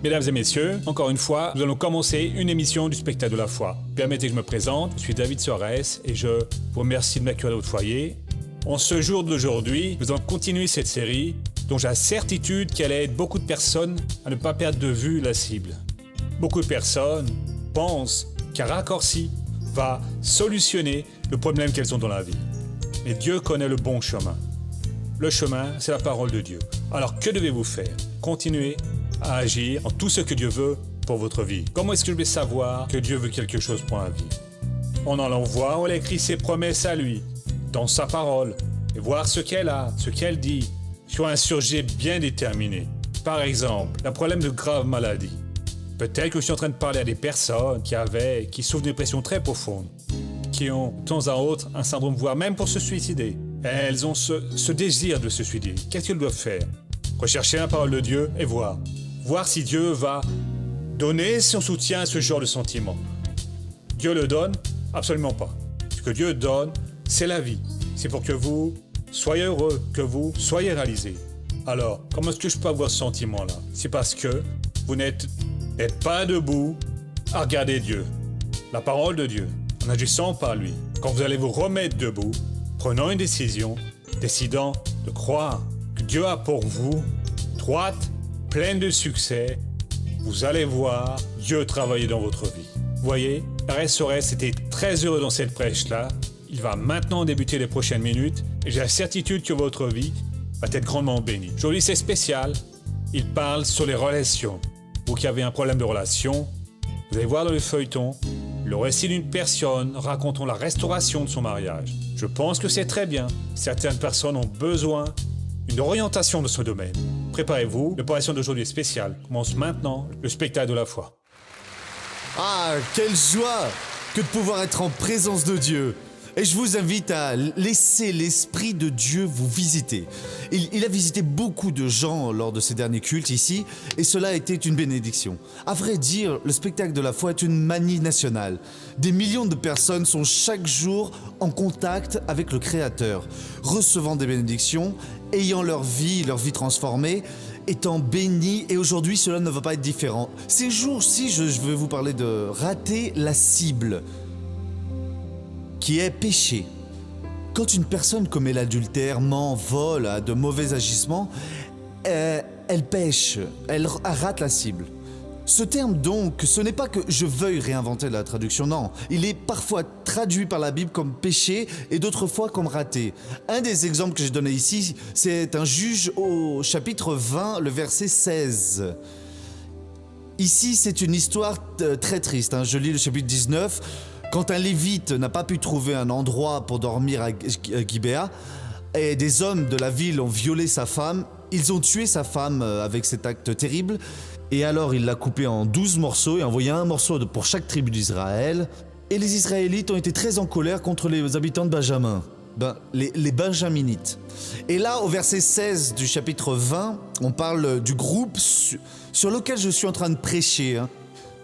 Mesdames et messieurs, encore une fois, nous allons commencer une émission du Spectacle de la foi. Permettez que je me présente, je suis David Soares et je vous remercie de m'accueillir dans votre foyer. En ce jour d'aujourd'hui, nous allons continuer cette série dont j'ai la certitude qu'elle aide beaucoup de personnes à ne pas perdre de vue la cible. Beaucoup de personnes pensent qu'un raccourci va solutionner le problème qu'elles ont dans la vie. Mais Dieu connaît le bon chemin. Le chemin, c'est la parole de Dieu. Alors que devez-vous faire? Continuez à agir en tout ce que Dieu veut pour votre vie. Comment est-ce que je vais savoir que Dieu veut quelque chose pour ma vie? En allant voir où il a écrit ses promesses à lui, dans sa parole, et voir ce qu'elle a, ce qu'elle dit, sur un sujet bien déterminé. Par exemple, un problème de grave maladie. Peut-être que je suis en train de parler à des personnes qui souffrent d'une dépression très profonde, qui ont de temps à autre un syndrome, voire même pour se suicider. Elles ont ce désir de se suicider. Qu'est-ce qu'elles doivent faire? Rechercher la parole de Dieu et voir. Voir si Dieu va donner son soutien à ce genre de sentiment. Dieu le donne? Absolument pas. Ce que Dieu donne, c'est la vie. C'est pour que vous soyez heureux, que vous soyez réalisés. Alors, comment est-ce que je peux avoir ce sentiment-là? C'est parce que vous n'êtes pas debout à regarder Dieu, la parole de Dieu, en agissant par lui. Quand vous allez vous remettre debout, prenant une décision, décidant de croire que Dieu a pour vous, droite, pleine de succès, vous allez voir Dieu travailler dans votre vie. Vous voyez, RSORS était très heureux dans cette prêche-là. Il va maintenant débuter les prochaines minutes et j'ai la certitude que votre vie va être grandement bénie. Aujourd'hui, c'est spécial. Il parle sur les relations. Vous qui avez un problème de relation, vous allez voir dans le feuilleton le récit d'une personne racontant la restauration de son mariage. Je pense que c'est très bien. Certaines personnes ont besoin d'une orientation de ce domaine. Préparez-vous, l'opération d'aujourd'hui est spéciale. Commence maintenant le spectacle de la foi. Ah, quelle joie que de pouvoir être en présence de Dieu. Et je vous invite à laisser l'Esprit de Dieu vous visiter. Il a visité beaucoup de gens lors de ces derniers cultes ici, et cela a été une bénédiction. À vrai dire, le spectacle de la foi est une manie nationale. Des millions de personnes sont chaque jour en contact avec le Créateur, recevant des bénédictions, ayant leur vie transformée, étant bénis, et aujourd'hui cela ne va pas être différent. Ces jours-ci, je vais vous parler de rater la cible, qui est péché. Quand une personne commet l'adultère, ment, vole, a de mauvais agissements, elle pêche, elle rate la cible. Ce terme donc, ce n'est pas que je veuille réinventer la traduction, non. Il est parfois traduit par la Bible comme péché et d'autres fois comme raté. Un des exemples que j'ai donné ici, c'est un Juge au chapitre 20, le verset 16. Ici, c'est une histoire très triste. Je lis le chapitre 19. Quand un Lévite n'a pas pu trouver un endroit pour dormir à Gibéa, et des hommes de la ville ont violé sa femme, ils ont tué sa femme avec cet acte terrible, et alors il l'a coupée en 12 morceaux et envoyé un morceau pour chaque tribu d'Israël. Et les Israélites ont été très en colère contre les habitants de Benjamin, les Benjaminites. Et là, au verset 16 du chapitre 20, on parle du groupe sur lequel je suis en train de prêcher,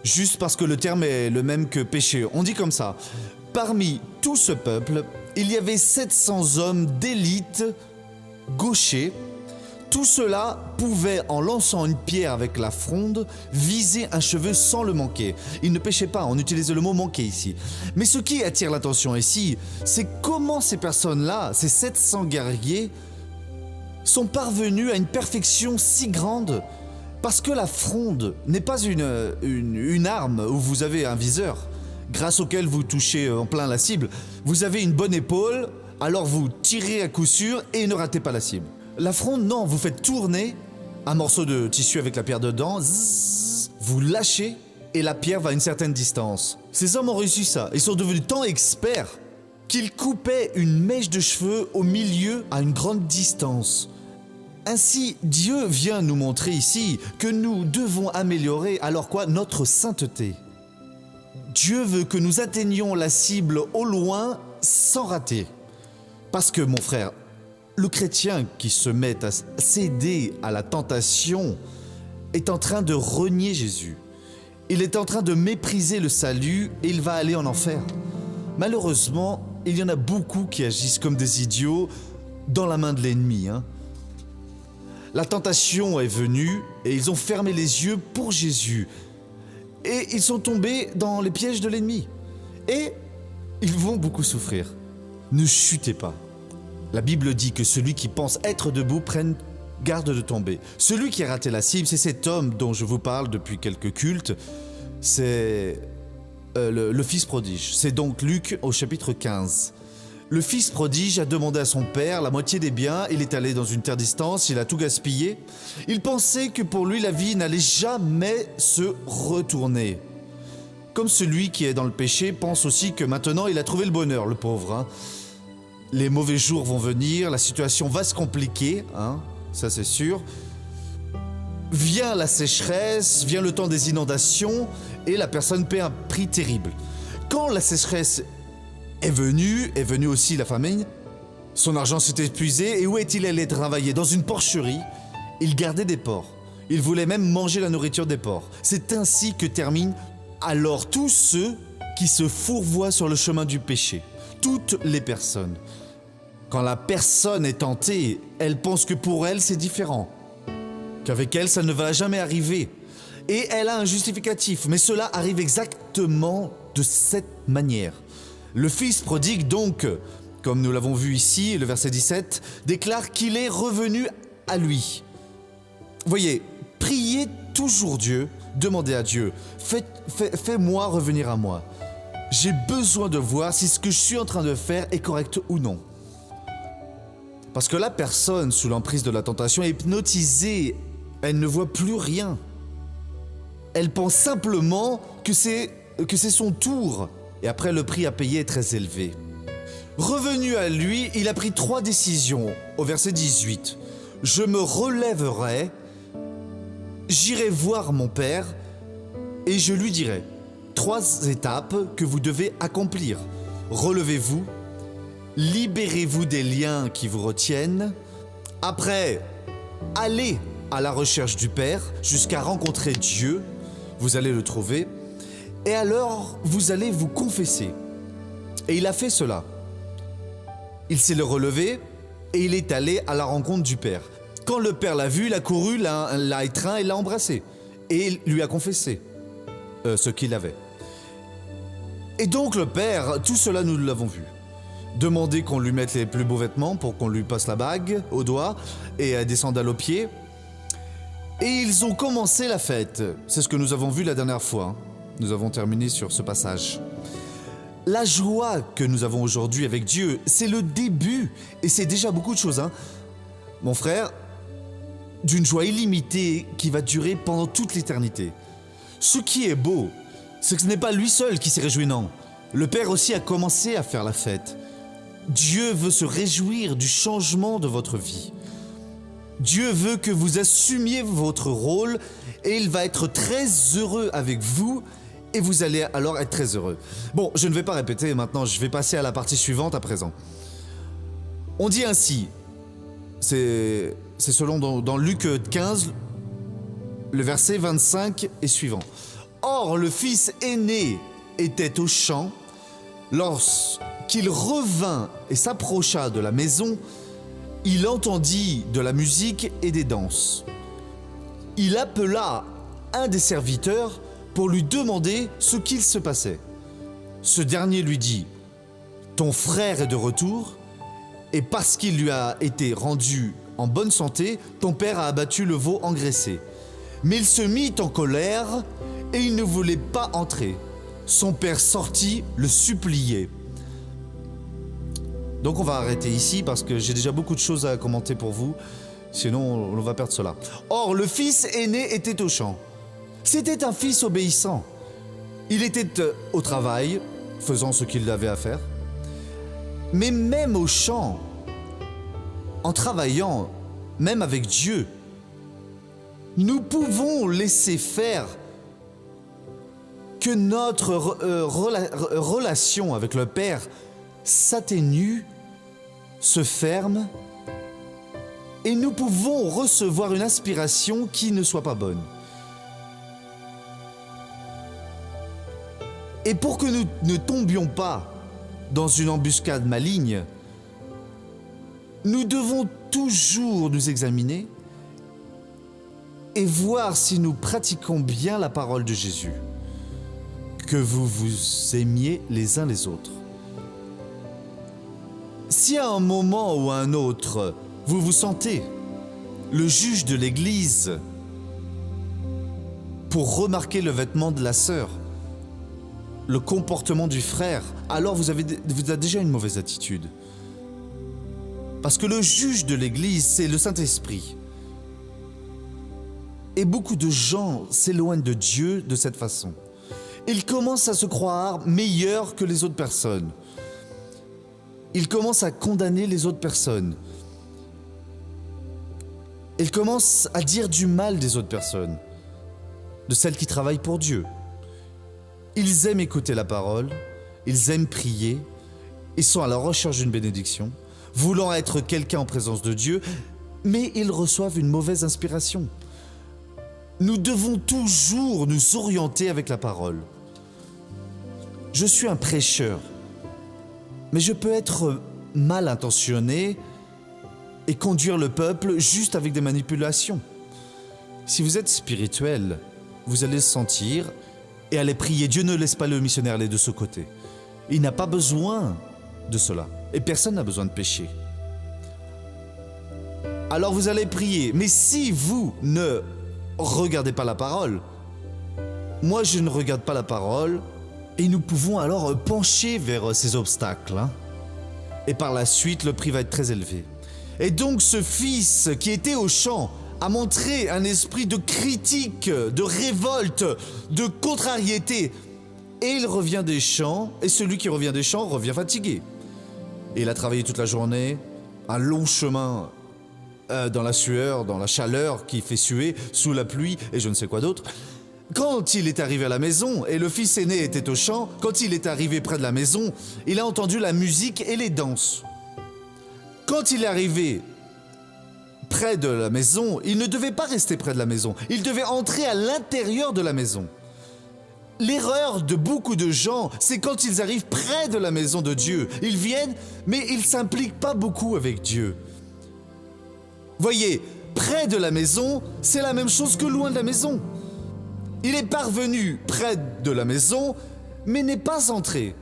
juste parce que le terme est le même que péché. On dit comme ça: parmi tout ce peuple, il y avait 700 hommes d'élite gauchers. Tout cela pouvait, en lançant une pierre avec la fronde, viser un cheveu sans le manquer. Ils ne péchaient pas, on utilisait le mot manquer ici. Mais ce qui attire l'attention ici, c'est comment ces personnes-là, ces 700 guerriers, sont parvenus à une perfection si grande. Parce que la fronde n'est pas une arme où vous avez un viseur, grâce auquel vous touchez en plein la cible. Vous avez une bonne épaule, alors vous tirez à coup sûr et ne ratez pas la cible. La fronde, non, vous faites tourner un morceau de tissu avec la pierre dedans, zzz, vous lâchez et la pierre va à une certaine distance. Ces hommes ont réussi ça, ils sont devenus tant experts qu'ils coupaient une mèche de cheveux au milieu à une grande distance. Ainsi, Dieu vient nous montrer ici que nous devons améliorer, alors quoi, notre sainteté. Dieu veut que nous atteignions la cible au loin sans rater. Parce que, mon frère, le chrétien qui se met à céder à la tentation est en train de renier Jésus. Il est en train de mépriser le salut et il va aller en enfer. Malheureusement, il y en a beaucoup qui agissent comme des idiots dans la main de l'ennemi. La tentation est venue et ils ont fermé les yeux pour Jésus. Et ils sont tombés dans les pièges de l'ennemi. Et ils vont beaucoup souffrir. Ne chutez pas. La Bible dit que celui qui pense être debout prenne garde de tomber. Celui qui a raté la cible, c'est cet homme dont je vous parle depuis quelques cultes. C'est le fils prodige. C'est donc Luc au chapitre 15. Le fils prodige a demandé à son père la moitié des biens. Il est allé dans une terre distante, il a tout gaspillé. Il pensait que pour lui la vie n'allait jamais se retourner. Comme celui qui est dans le péché pense aussi que maintenant il a trouvé le bonheur, le pauvre. Hein. Les mauvais jours vont venir, la situation va se compliquer, hein, ça c'est sûr. Vient la sécheresse, vient le temps des inondations et la personne paie un prix terrible. Quand la sécheresse est venue aussi la famine, son argent s'est épuisé et où est-il allé travailler? Dans une porcherie, il gardait des porcs. Il voulait même manger la nourriture des porcs. C'est ainsi que terminent alors tous ceux qui se fourvoient sur le chemin du péché. Toutes les personnes. Quand la personne est tentée, elle pense que pour elle c'est différent. Qu'avec elle ça ne va jamais arriver. Et elle a un justificatif, mais cela arrive exactement de cette manière. Le fils prodigue donc, comme nous l'avons vu ici, le verset 17, déclare qu'il est revenu à lui. Voyez, priez toujours Dieu, demandez à Dieu, fais-moi revenir à moi. J'ai besoin de voir si ce que je suis en train de faire est correct ou non. Parce que la personne sous l'emprise de la tentation est hypnotisée, elle ne voit plus rien. Elle pense simplement que c'est son tour. Et après, le prix à payer est très élevé. Revenu à lui, il a pris 3 décisions. Au verset 18, « Je me relèverai, j'irai voir mon père, et je lui dirai, 3 étapes que vous devez accomplir. Relevez-vous, libérez-vous des liens qui vous retiennent. Après, allez à la recherche du Père jusqu'à rencontrer Dieu. Vous allez le trouver. Et alors, vous allez vous confesser. » Et il a fait cela. Il s'est relevé et il est allé à la rencontre du Père. Quand le Père l'a vu, il a couru, l'a étreint et l'a embrassé. Et il lui a confessé ce qu'il avait. Et donc le Père, tout cela nous l'avons vu. Demander qu'on lui mette les plus beaux vêtements pour qu'on lui passe la bague au doigt et des sandales aux pieds. Et ils ont commencé la fête. C'est ce que nous avons vu la dernière fois. Nous avons terminé sur ce passage. La joie que nous avons aujourd'hui avec Dieu, c'est le début. Et c'est déjà beaucoup de choses, hein. Mon frère, d'une joie illimitée qui va durer pendant toute l'éternité. Ce qui est beau, c'est que ce n'est pas lui seul qui s'est réjoui, non. Le Père aussi a commencé à faire la fête. Dieu veut se réjouir du changement de votre vie. Dieu veut que vous assumiez votre rôle et il va être très heureux avec vous et vous allez alors être très heureux. Bon, je ne vais pas répéter maintenant, je vais passer à la partie suivante à présent. On dit ainsi, c'est selon dans Luc 15, le verset 25 et suivant. « Or, le fils aîné était au champ. Lorsqu'il revint et s'approcha de la maison, il entendit de la musique et des danses. Il appela un des serviteurs pour lui demander ce qu'il se passait. Ce dernier lui dit « Ton frère est de retour, et parce qu'il lui a été rendu en bonne santé, ton père a abattu le veau engraissé. » Mais il se mit en colère et il ne voulait pas entrer. Son père sortit le supplier. Donc on va arrêter ici parce que j'ai déjà beaucoup de choses à commenter pour vous, sinon on va perdre cela. Or, le fils aîné était au champ. C'était un fils obéissant. Il était au travail, faisant ce qu'il avait à faire. Mais même au champ, en travaillant, même avec Dieu, nous pouvons laisser faire que notre relation avec le Père s'atténue, se ferme, et nous pouvons recevoir une inspiration qui ne soit pas bonne. Et pour que nous ne tombions pas dans une embuscade maligne, nous devons toujours nous examiner et voir si nous pratiquons bien la parole de Jésus. Que vous vous aimiez les uns les autres. Si à un moment ou à un autre, vous vous sentez le juge de l'Église pour remarquer le vêtement de la sœur, le comportement du frère, alors vous avez déjà une mauvaise attitude. Parce que le juge de l'Église, c'est le Saint-Esprit. Et beaucoup de gens s'éloignent de Dieu de cette façon. Ils commencent à se croire meilleurs que les autres personnes. Ils commencent à condamner les autres personnes. Ils commencent à dire du mal des autres personnes, de celles qui travaillent pour Dieu. Ils aiment écouter la parole, ils aiment prier, ils sont à la recherche d'une bénédiction, voulant être quelqu'un en présence de Dieu, mais ils reçoivent une mauvaise inspiration. Nous devons toujours nous orienter avec la parole. Je suis un prêcheur, mais je peux être mal intentionné et conduire le peuple juste avec des manipulations. Si vous êtes spirituel, vous allez le sentir et aller prier. Dieu ne laisse pas le missionnaire aller de ce côté. Il n'a pas besoin de cela. Et personne n'a besoin de pécher. Alors vous allez prier. Mais si vous ne regardez pas la parole, moi je ne regarde pas la parole, et nous pouvons alors pencher vers ces obstacles. Et par la suite, le prix va être très élevé. Et donc ce fils qui était au champ a montré un esprit de critique, de révolte, de contrariété. Et il revient des champs, et celui qui revient des champs revient fatigué. Et il a travaillé toute la journée, un long chemin dans la sueur, dans la chaleur qui fait suer, sous la pluie et je ne sais quoi d'autre. Quand il est arrivé à la maison, et le fils aîné était au champ, quand il est arrivé près de la maison, il a entendu la musique et les danses. Quand il est arrivé près de la maison, il ne devait pas rester près de la maison, il devait entrer à l'intérieur de la maison. L'erreur de beaucoup de gens, c'est quand ils arrivent près de la maison de Dieu. Ils viennent, mais ils ne s'impliquent pas beaucoup avec Dieu. Voyez, près de la maison, c'est la même chose que loin de la maison. Il est parvenu près de la maison, mais n'est pas entré.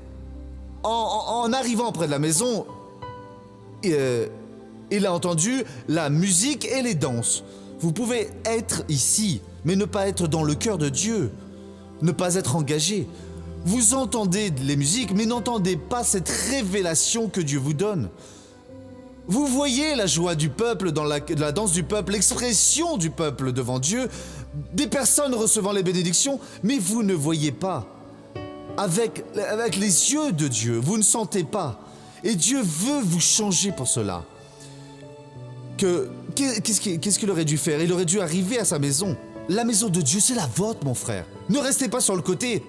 En arrivant près de la maison, il a entendu la musique et les danses. Vous pouvez être ici, mais ne pas être dans le cœur de Dieu, ne pas être engagé. Vous entendez les musiques, mais n'entendez pas cette révélation que Dieu vous donne. Vous voyez la joie du peuple dans la danse du peuple, l'expression du peuple devant Dieu, des personnes recevant les bénédictions, mais vous ne voyez pas. Avec les yeux de Dieu, vous ne sentez pas. Et Dieu veut vous changer pour cela. Qu'est-ce qu'il aurait dû faire? Il aurait dû arriver à sa maison. La maison de Dieu, c'est la vôtre, mon frère. Ne restez pas sur le côté.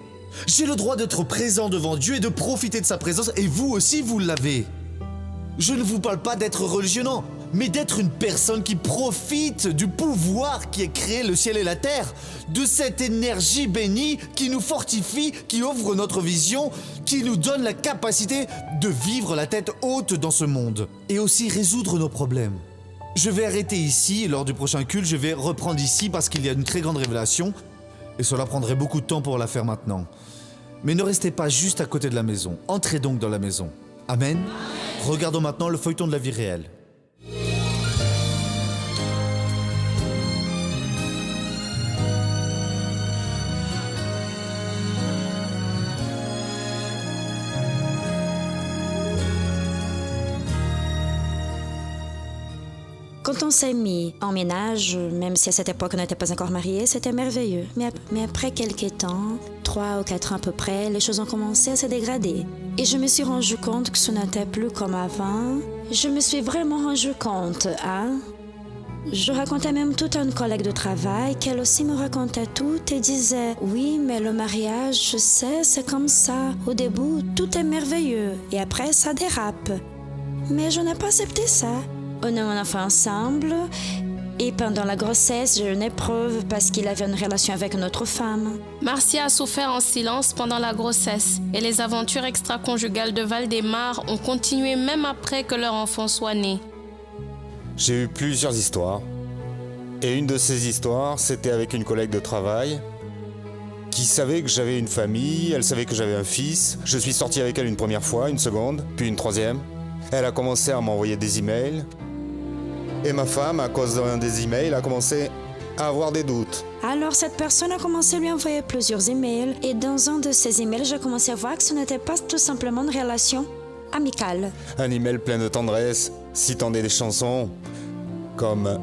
J'ai le droit d'être présent devant Dieu et de profiter de sa présence, et vous aussi, vous l'avez. Je ne vous parle pas d'être religieux, non, mais d'être une personne qui profite du pouvoir qui a créé le ciel et la terre, de cette énergie bénie qui nous fortifie, qui ouvre notre vision, qui nous donne la capacité de vivre la tête haute dans ce monde, et aussi résoudre nos problèmes. Je vais arrêter ici, lors du prochain culte, je vais reprendre ici parce qu'il y a une très grande révélation, et cela prendrait beaucoup de temps pour la faire maintenant. Mais ne restez pas juste à côté de la maison, entrez donc dans la maison. Amen. Regardons maintenant le feuilleton de la vie réelle. Quand on s'est mis en ménage, même si à cette époque on n'était pas encore mariés, c'était merveilleux. Mais après quelques temps, 3 ou 4 ans à peu près, les choses ont commencé à se dégrader. Et je me suis rendu compte que ce n'était plus comme avant. Je me suis vraiment rendu compte, Je racontais même tout à une collègue de travail qu'elle aussi me racontait tout et disait « Oui, mais le mariage, je sais, c'est comme ça. Au début, tout est merveilleux et après, ça dérape. » Mais je n'ai pas accepté ça. On a un enfant ensemble et pendant la grossesse, j'ai eu une épreuve parce qu'il avait une relation avec une autre femme. Marcia a souffert en silence pendant la grossesse et les aventures extra-conjugales de Valdemar ont continué même après que leur enfant soit né. J'ai eu plusieurs histoires Et une de ces histoires, c'était avec une collègue de travail qui savait que j'avais une famille, elle savait que j'avais un fils. Je suis sorti avec elle une première fois, une seconde, puis une troisième. Elle a commencé à m'envoyer des emails. Et ma femme, à cause d'un des emails, a commencé à avoir des doutes. Alors cette personne a commencé à lui envoyer plusieurs emails et dans un de ces emails, j'ai commencé à voir que ce n'était pas tout simplement une relation amicale. Un email plein de tendresse, citant des chansons comme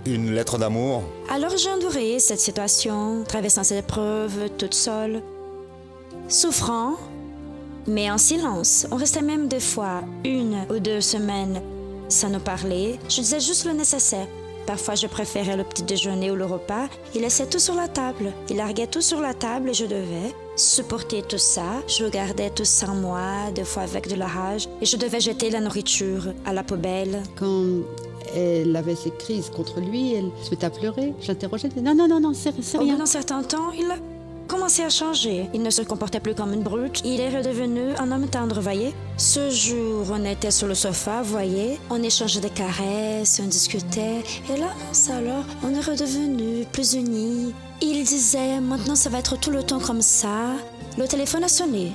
une lettre d'amour. Alors j'ai enduré cette situation, traversant cette épreuve toute seule, souffrant, mais en silence. On restait même des fois 1 ou 2 semaines sans nous parler. Je disais juste le nécessaire. Parfois, je préférais le petit déjeuner ou le repas. Il laissait tout sur la table. Il larguait tout sur la table et je devais supporter tout ça. Je gardais tout ça en moi, des fois avec de la rage. Et je devais jeter la nourriture à la poubelle. Quand elle avait ses crises contre lui, elle se mettait à pleurer. J'interrogeais, elle disait non, c'est Au rien. bout d'un certain temps, il a commencé à changer. Il ne se comportait plus comme une brute. Il est redevenu un homme tendre, voyez. Ce jour, on était sur le sofa, voyez. On échangeait des caresses, on discutait. Et là, alors, on est redevenus plus unis. Il disait, maintenant ça va être tout le temps comme ça. Le téléphone a sonné.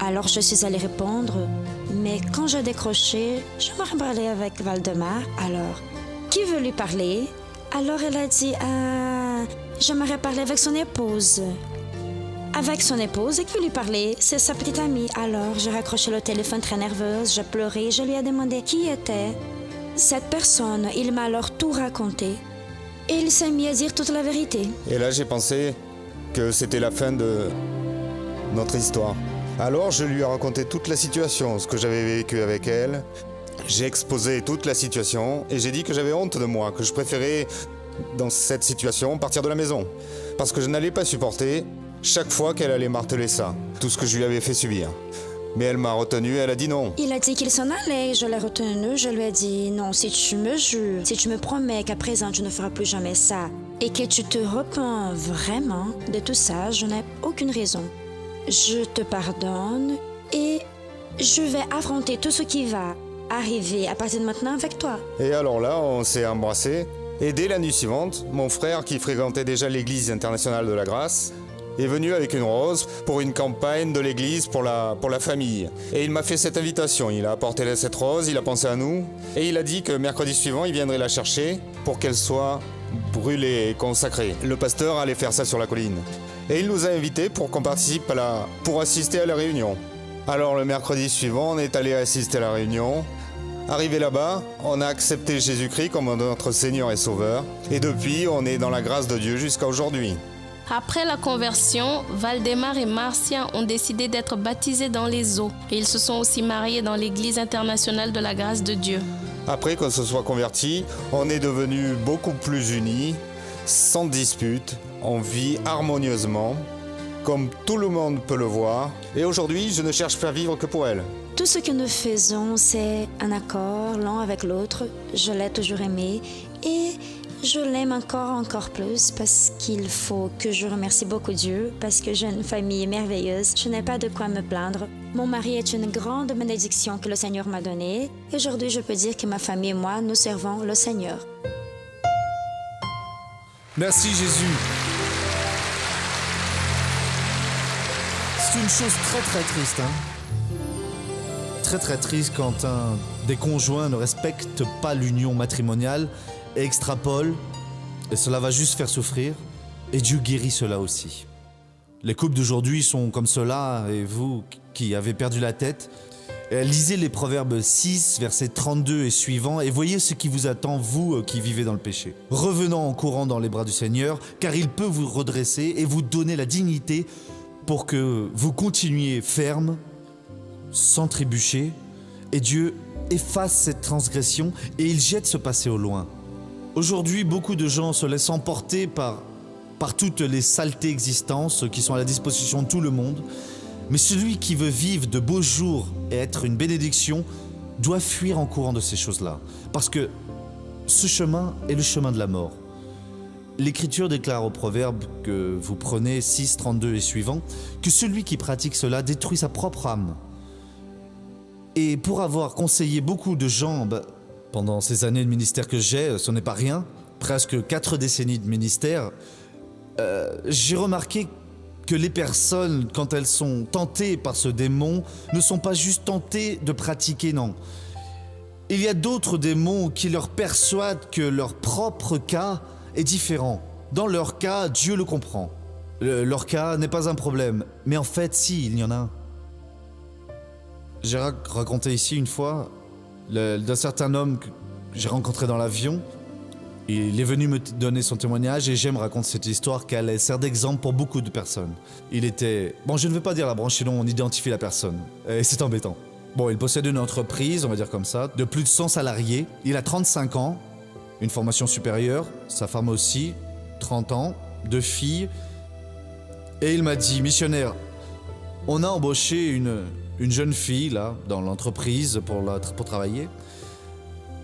Alors je suis allée répondre. Mais quand j'ai décroché, j'aimerais parler avec Valdemar. Alors, qui veut lui parler? Alors elle a dit, j'aimerais parler avec son épouse. Avec son épouse et qui veut lui parler, c'est sa petite amie. Alors j'ai raccroché le téléphone très nerveuse, j'ai pleuré, je lui ai demandé qui était cette personne. Il m'a alors tout raconté. Et il s'est mis à dire toute la vérité. Et là, j'ai pensé que c'était la fin de notre histoire. Alors, je lui ai raconté toute la situation, ce que j'avais vécu avec elle. J'ai exposé toute la situation et j'ai dit que j'avais honte de moi, que je préférais, dans cette situation, partir de la maison. Parce que je n'allais pas supporter chaque fois qu'elle allait marteler ça, tout ce que je lui avais fait subir. Mais elle m'a retenu, elle a dit non. Il a dit qu'il s'en allait, je l'ai retenu, je lui ai dit non, si tu me jures, si tu me promets qu'à présent tu ne feras plus jamais ça et que tu te repens vraiment de tout ça, je n'ai aucune raison. Je te pardonne et je vais affronter tout ce qui va arriver à partir de maintenant avec toi. Et alors là, on s'est embrassés. Et dès la nuit suivante, mon frère, qui fréquentait déjà l'église internationale de la grâce, est venu avec une rose pour une campagne de l'église pour la famille. Et il m'a fait cette invitation. Il a apporté cette rose, il a pensé à nous. Et il a dit que mercredi suivant, il viendrait la chercher pour qu'elle soit brûlée et consacrée. Le pasteur allait faire ça sur la colline. Et il nous a invités pour qu'on participe pour assister à la réunion. Alors le mercredi suivant, on est allé assister à la réunion. Arrivé là-bas, on a accepté Jésus-Christ comme notre Seigneur et Sauveur. Et depuis, on est dans la grâce de Dieu jusqu'à aujourd'hui. Après la conversion, Valdemar et Marcia ont décidé d'être baptisés dans les eaux et ils se sont aussi mariés dans l'Église internationale de la grâce de Dieu. Après qu'on se soit convertis, on est devenus beaucoup plus unis, sans dispute, on vit harmonieusement, comme tout le monde peut le voir. Et aujourd'hui, je ne cherche pas à vivre que pour elle. Tout ce que nous faisons, c'est un accord l'un avec l'autre. Je l'ai toujours aimé et je l'aime encore plus parce qu'il faut que je remercie beaucoup Dieu parce que j'ai une famille merveilleuse. Je n'ai pas de quoi me plaindre. Mon mari est une grande bénédiction que le Seigneur m'a donnée. Et aujourd'hui, je peux dire que ma famille et moi, nous servons le Seigneur. Merci Jésus. C'est une chose très triste, Très triste quand un des conjoints ne respecte pas l'union matrimoniale et extrapole, et cela va juste faire souffrir, et Dieu guérit cela aussi. Les couples d'aujourd'hui sont comme cela, et vous qui avez perdu la tête, lisez les Proverbes 6, versets 32 et suivants, et voyez ce qui vous attend, vous qui vivez dans le péché. Revenant en courant dans les bras du Seigneur, car il peut vous redresser et vous donner la dignité pour que vous continuiez ferme, sans trébucher, et Dieu efface cette transgression et il jette ce passé au loin. Aujourd'hui, beaucoup de gens se laissent emporter par toutes les saletés existences qui sont à la disposition de tout le monde. Mais celui qui veut vivre de beaux jours et être une bénédiction doit fuir en courant de ces choses-là. Parce que ce chemin est le chemin de la mort. L'Écriture déclare au Proverbe que vous prenez 6, 32 et suivant, que celui qui pratique cela détruit sa propre âme. Et pour avoir conseillé beaucoup de gens, pendant ces années de ministère que j'ai, ce n'est pas rien, presque 4 décennies de ministère, j'ai remarqué que les personnes, quand elles sont tentées par ce démon, ne sont pas juste tentées de pratiquer, non. Il y a d'autres démons qui leur persuadent que leur propre cas est différent. Dans leur cas, Dieu le comprend. Leur cas n'est pas un problème. Mais en fait, si, il y en a un. J'ai raconté ici une fois d'un certain homme que j'ai rencontré dans l'avion. Il est venu me donner son témoignage et j'aime raconter cette histoire car elle sert d'exemple pour beaucoup de personnes. Il était... Bon, je ne vais pas dire la branche, sinon on identifie la personne. Et c'est embêtant. Bon, il possède une entreprise, on va dire comme ça, de plus de 100 salariés. Il a 35 ans, une formation supérieure, sa femme aussi, 30 ans, 2 filles. Et il m'a dit, missionnaire, on a embauché une jeune fille là, dans l'entreprise pour travailler.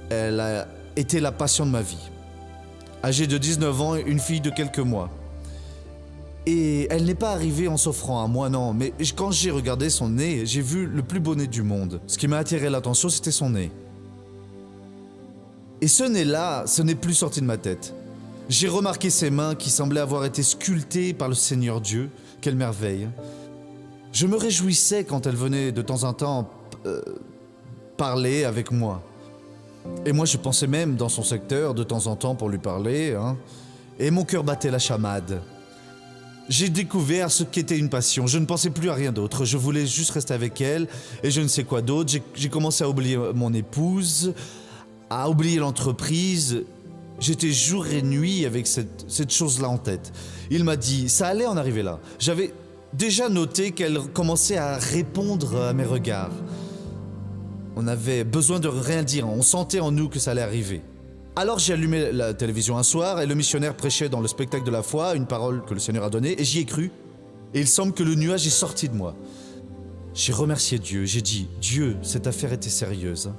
Elle a été la passion de ma vie. Âgée de 19 ans, une fille de quelques mois. Et elle n'est pas arrivée en s'offrant à moi, non. Mais quand j'ai regardé son nez, j'ai vu le plus beau nez du monde. Ce qui m'a attiré l'attention, c'était son nez. Et ce nez-là, ce n'est plus sorti de ma tête. J'ai remarqué ses mains qui semblaient avoir été sculptées par le Seigneur Dieu. Quelle merveille. Je me réjouissais quand elle venait de temps en temps parler avec moi. Et moi, je pensais même dans son secteur de temps en temps pour lui parler. Et mon cœur battait la chamade. J'ai découvert ce qu'était une passion. Je ne pensais plus à rien d'autre. Je voulais juste rester avec elle et je ne sais quoi d'autre. J'ai commencé à oublier mon épouse, à oublier l'entreprise. J'étais jour et nuit avec cette chose-là en tête. Il m'a dit, ça allait en arriver là. J'avais déjà noté qu'elle commençait à répondre à mes regards. On avait besoin de rien dire, on sentait en nous que ça allait arriver. Alors j'ai allumé la télévision un soir et le missionnaire prêchait dans le spectacle de la foi une parole que le Seigneur a donnée et j'y ai cru. Et il semble que le nuage est sorti de moi. J'ai remercié Dieu, j'ai dit, Dieu, cette affaire était sérieuse.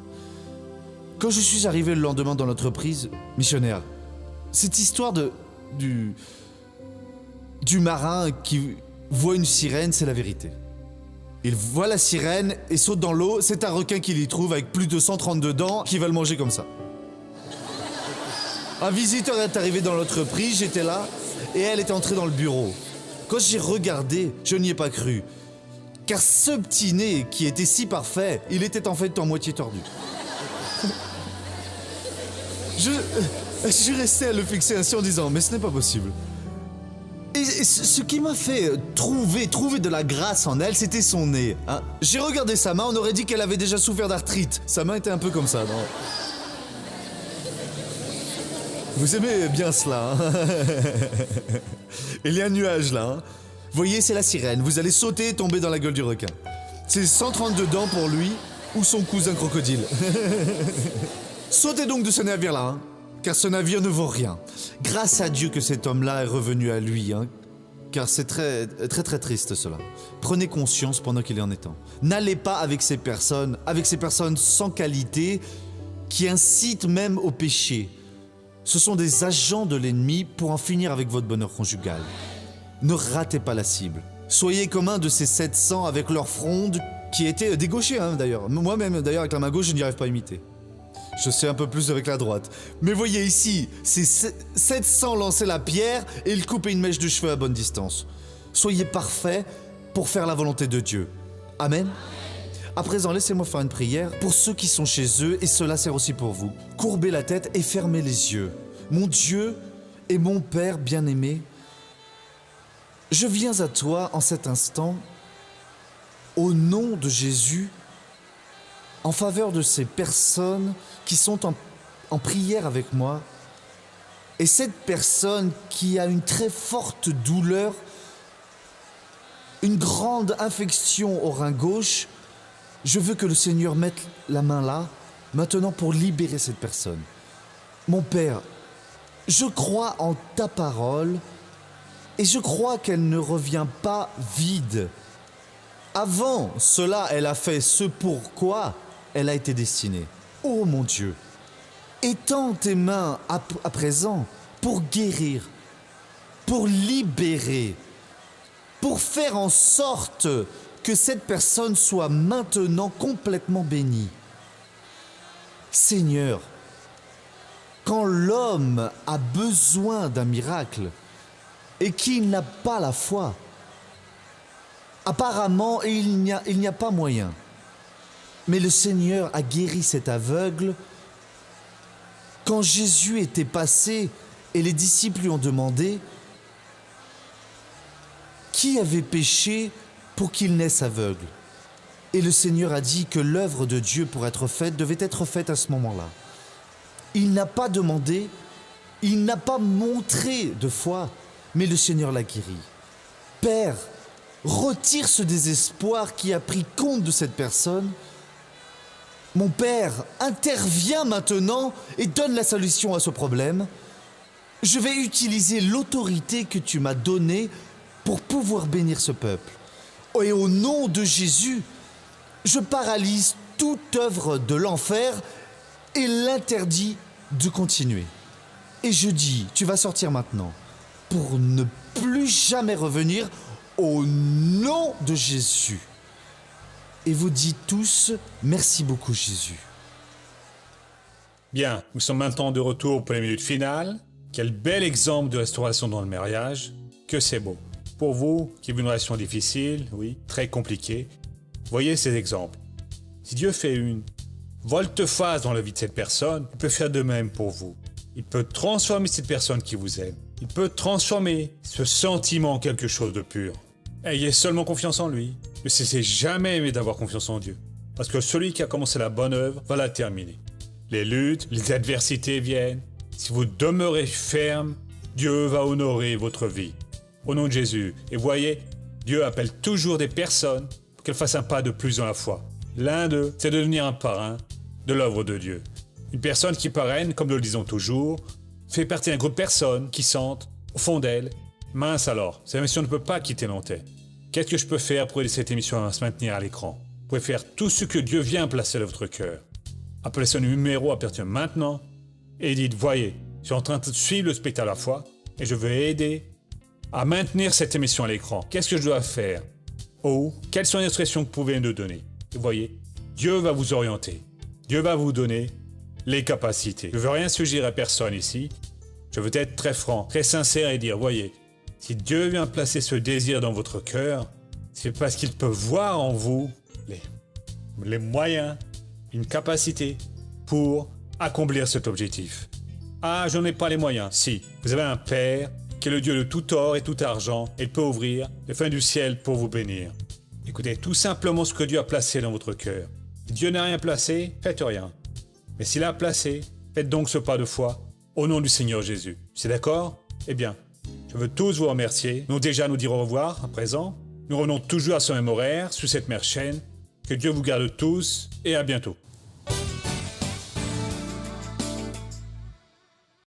Quand je suis arrivé le lendemain dans l'entreprise, missionnaire, cette histoire du marin qui voit une sirène, c'est la vérité. Il voit la sirène et saute dans l'eau. C'est un requin qu'il y trouve avec plus de 132 dents qui va le manger comme ça. Un visiteur est arrivé dans l'entreprise, j'étais là, et elle est entrée dans le bureau. Quand j'ai regardé, je n'y ai pas cru. Car ce petit nez qui était si parfait, il était en fait en moitié tordu. Je suis resté à le fixer ainsi en disant, mais ce n'est pas possible. Et ce qui m'a fait trouver de la grâce en elle, c'était son nez. J'ai regardé sa main, on aurait dit qu'elle avait déjà souffert d'arthrite. Sa main était un peu comme ça, non? Vous aimez bien cela, Il y a un nuage là. Vous voyez, c'est la sirène. Vous allez sauter et tomber dans la gueule du requin. C'est 132 dents pour lui ou son cousin crocodile. Sautez donc de ce navire-là, car ce navire ne vaut rien. Grâce à Dieu que cet homme-là est revenu à lui, car c'est très, très, très triste cela. Prenez conscience pendant qu'il en est temps. N'allez pas avec ces personnes sans qualité, qui incitent même au péché. Ce sont des agents de l'ennemi pour en finir avec votre bonheur conjugal. Ne ratez pas la cible. Soyez comme un de ces 700 avec leur fronde qui était dégauchée d'ailleurs. Moi-même d'ailleurs avec la main gauche je n'y arrive pas à imiter. Je sais un peu plus avec la droite. Mais voyez ici, ces 700 lançaient la pierre et ils coupaient une mèche de cheveux à bonne distance. Soyez parfaits pour faire la volonté de Dieu. Amen. À présent, laissez-moi faire une prière pour ceux qui sont chez eux et cela sert aussi pour vous. Courbez la tête et fermez les yeux. Mon Dieu et mon Père bien-aimé, je viens à toi en cet instant, au nom de Jésus, en faveur de ces personnes qui sont en prière avec moi, et cette personne qui a une très forte douleur, une grande infection au rein gauche, je veux que le Seigneur mette la main là, maintenant pour libérer cette personne. Mon Père, je crois en ta parole et je crois qu'elle ne revient pas vide. Avant cela, elle a fait ce pourquoi elle a été destinée. Oh mon Dieu, étends tes mains à présent pour guérir, pour libérer, pour faire en sorte que cette personne soit maintenant complètement bénie. Seigneur, quand l'homme a besoin d'un miracle et qu'il n'a pas la foi, apparemment il n'y a pas moyen. Mais le Seigneur a guéri cet aveugle quand Jésus était passé et les disciples lui ont demandé qui avait péché pour qu'il naisse aveugle. Et le Seigneur a dit que l'œuvre de Dieu pour être faite devait être faite à ce moment-là. Il n'a pas demandé, il n'a pas montré de foi, mais le Seigneur l'a guéri. Père, retire ce désespoir qui a pris compte de cette personne. Mon Père, interviens maintenant et donne la solution à ce problème. Je vais utiliser l'autorité que tu m'as donnée pour pouvoir bénir ce peuple. Et au nom de Jésus, je paralyse toute œuvre de l'enfer et l'interdis de continuer. Et je dis, tu vas sortir maintenant pour ne plus jamais revenir au nom de Jésus. Et vous dites tous, merci beaucoup Jésus. Bien, nous sommes maintenant de retour pour les minutes finales. Quel bel exemple de restauration dans le mariage. Que c'est beau. Pour vous, qui avez une relation difficile, oui, très compliquée, voyez ces exemples. Si Dieu fait une volte-face dans la vie de cette personne, il peut faire de même pour vous. Il peut transformer cette personne qui vous aime. Il peut transformer ce sentiment en quelque chose de pur. Ayez seulement confiance en lui. Ne cessez jamais d'avoir confiance en Dieu. Parce que celui qui a commencé la bonne œuvre va la terminer. Les luttes, les adversités viennent. Si vous demeurez ferme, Dieu va honorer votre vie. Au nom de Jésus. Et voyez, Dieu appelle toujours des personnes pour qu'elles fassent un pas de plus dans la foi. L'un d'eux, c'est de devenir un parrain de l'œuvre de Dieu. Une personne qui parraine, comme nous le disons toujours, fait partie d'un groupe de personnes qui sentent, au fond d'elles, mince alors, cette émission ne peut pas quitter Nantais. Qu'est-ce que je peux faire pour aider cette émission à se maintenir à l'écran? Vous pouvez faire tout ce que Dieu vient placer dans votre cœur. Appelez ce numéro à partir de maintenant et dites, voyez, je suis en train de suivre le spectacle à la foi et je veux aider à maintenir cette émission à l'écran. Qu'est-ce que je dois faire? Oh, quelles sont les instructions que vous pouvez nous donner? Et voyez, Dieu va vous orienter. Dieu va vous donner les capacités. Je ne veux rien suggérer à personne ici. Je veux être très franc, très sincère et dire, voyez, si Dieu vient placer ce désir dans votre cœur, c'est parce qu'il peut voir en vous les moyens, une capacité pour accomplir cet objectif. Ah, je n'en ai pas les moyens. Si, vous avez un Père qui est le Dieu de tout or et tout argent, et il peut ouvrir les feux du ciel pour vous bénir. Écoutez tout simplement ce que Dieu a placé dans votre cœur. Si Dieu n'a rien placé, faites rien. Mais s'il a placé, faites donc ce pas de foi au nom du Seigneur Jésus. C'est d'accord? Eh bien, je veux tous vous remercier. Nous déjà nous dire au revoir à présent. Nous revenons toujours à ce même horaire, sur cette même chaîne. Que Dieu vous garde tous et à bientôt.